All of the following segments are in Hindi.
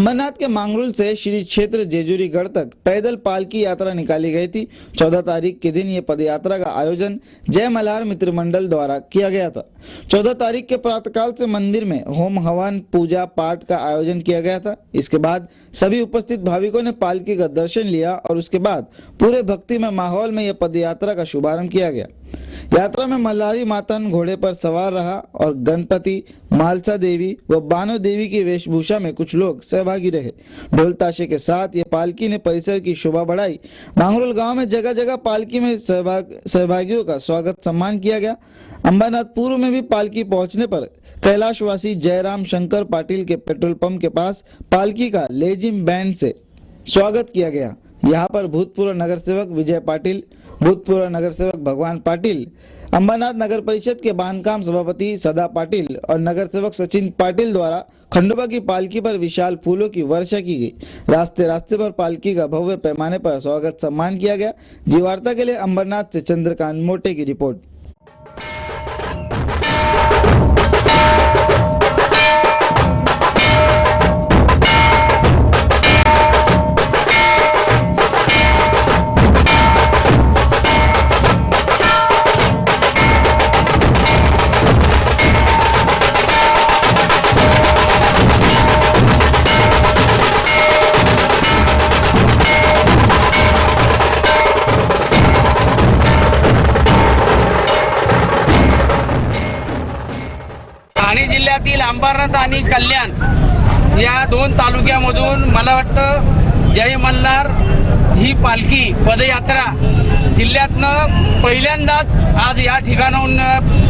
अंबरनाथ के मांगरुल से श्री क्षेत्र जेजुरीगढ़ तक पैदल पालकी यात्रा निकाली गई थी। 14 तारीख के दिन ये पद यात्रा का आयोजन जय मल्हार मित्र मंडल द्वारा किया गया था। 14 तारीख के प्रातःकाल से मंदिर में होम हवन पूजा पाठ का आयोजन किया गया था। इसके बाद सभी उपस्थित भाविकों ने पालकी का दर्शन लिया और उसके बाद पूरे भक्तिमय माहौल में यह पद यात्रा का शुभारंभ किया गया। यात्रा में मल्हारी मातन घोड़े पर सवार रहा और गणपति, मालसा देवी व बानो देवी की वेशभूषा में कुछ लोग सहभागी रहे। ढोल ताशे के साथ ये पालकी ने परिसर की शोभा बढ़ाई। मांगरुल गांव में जगह जगह पालकी में सहभागियों का स्वागत सम्मान किया गया। अंबरनाथ पूर्व में भी पालकी पहुंचने पर कैलाशवासी जयराम शंकर पाटिल के पेट्रोल पंप के पास पालकी का लेजिम बैंड से स्वागत किया गया। यहाँ पर भूतपूर्व नगर सेवक विजय पाटिल, भूतपूर्व नगर सेवक भगवान पाटिल, अंबरनाथ नगर परिषद के बांधकाम सभापति सदा पाटिल और नगर सेवक सचिन पाटिल द्वारा खंडोबा की पालकी पर विशाल फूलों की वर्षा की गई। रास्ते रास्ते पर पालकी का भव्य पैमाने पर स्वागत सम्मान किया गया। जी वार्ता के लिए अंबरनाथ से चंद्रकांत मोटे की रिपोर्ट। ठाणे जिल्ह्यातील अंबरनाथ आणि कल्याण या दोन तालुक्यामधून मला वाटतं जय मल्हार ही पालखी पदयात्रा जिल्ह्यातनं पहिल्यांदाच आज या ठिकाणाहून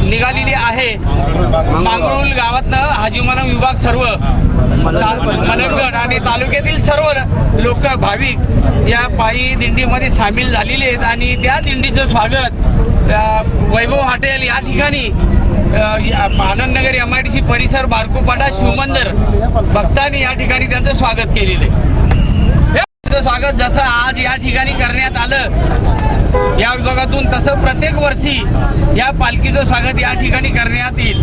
निघालेली आहे। मांगरुल गावातनं हाजीमानव विभाग सर्व मलंगड आणि तालुक्यातील सर्व लोक भाविक या पायी दिंडीमध्ये सामील झालेले आहेत आणि त्या दिंडीचं स्वागत वैभव हॉटेल या ठिकाणी आनंदनगर MIDC परिसर बारकोपाडा शिवमंदिर भक्तांनी या ठिकाणी त्यांचं स्वागत केलेलं आहे। स्वागत जसं आज या ठिकाणी करण्यात आलं या विभागातून तसं प्रत्येक वर्षी या पालखीचं स्वागत या ठिकाणी करण्यात येईल।